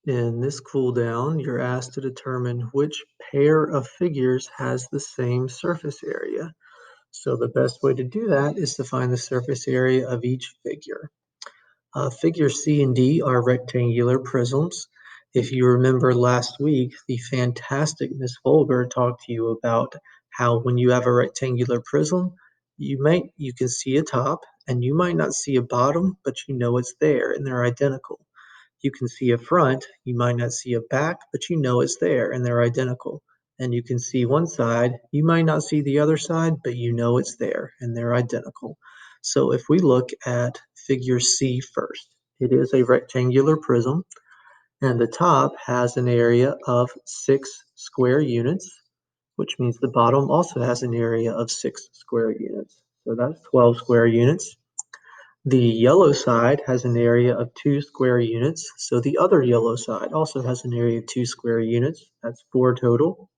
In this cool down, you're asked to determine which pair of figures has the same surface area. So the best way to do that is to find the surface area of each figure. Figures C and D are rectangular prisms. If you remember last week, the fantastic Miss Volger talked to you about how when you have a rectangular prism, you can see a top and you might not see a bottom, but you know it's there and they're identical. You can see a front, you might not see a back, but you know it's there and they're identical. And you can see one side, you might not see the other side, but you know it's there and they're identical. So if we look at figure C first, it is a rectangular prism and the top has an area of 6 square units, which means the bottom also has an area of 6 square units. So that's 12 square units. The yellow side has an area of 2 square units, so the other yellow side also has an area of 2 square units. That's 4 total.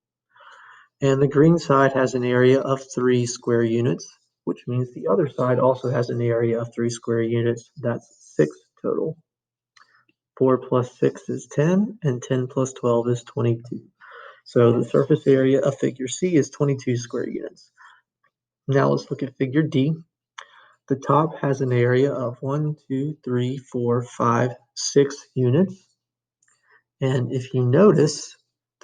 And the green side has an area of 3 square units, which means the other side also has an area of 3 square units. That's 6 total. 4 plus 6 is 10, and 10 plus 12 is 22. So the surface area of figure C is 22 square units. Now let's look at figure D. The top has an area of 1, 2, 3, 4, 5, 6 units. And if you notice,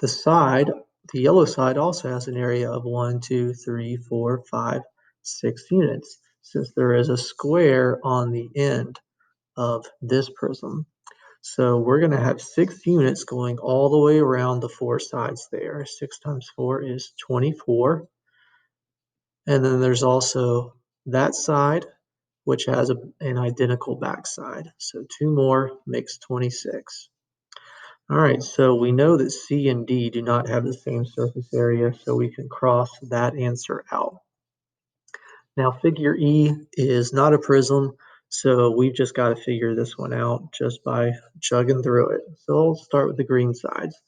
the yellow side also has an area of 1, 2, 3, 4, 5, 6 units, since there is a square on the end of this prism. So we're going to have 6 units going all the way around the 4 sides there. 6 times 4 is 24. And then there's also that side, which has an identical backside. So 2 more makes 26. All right, so we know that C and D do not have the same surface area, so we can cross that answer out. Now figure E is not a prism, so we've just got to figure this one out just by chugging through it. So let's start with the green sides.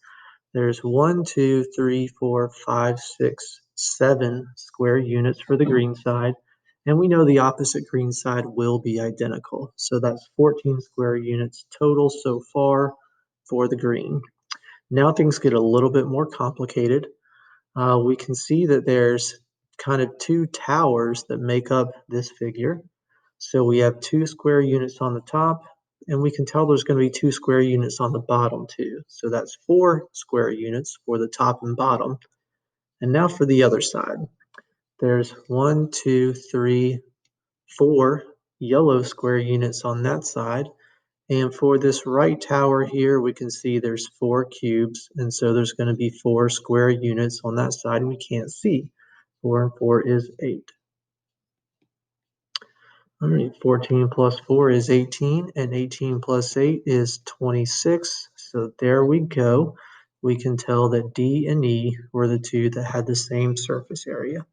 There's 1, 2, 3, 4, 5, 6, 7 square units for the green side, and we know the opposite green side will be identical. So that's 14 square units total so far for the green. Now things get a little bit more complicated. We can see that there's kind of 2 towers that make up this figure. So we have 2 square units on the top, and we can tell there's going to be 2 square units on the bottom too. So that's 4 square units for the top and bottom. And now for the other side. There's 1, 2, 3, 4 yellow square units on that side. And for this right tower here, we can see there's 4 cubes, and so there's going to be 4 square units on that side, and we can't see. 4 and 4 is 8. All right, 14 plus 4 is 18, and 18 plus 8 is 26. So there we go. We can tell that D and E were the two that had the same surface area.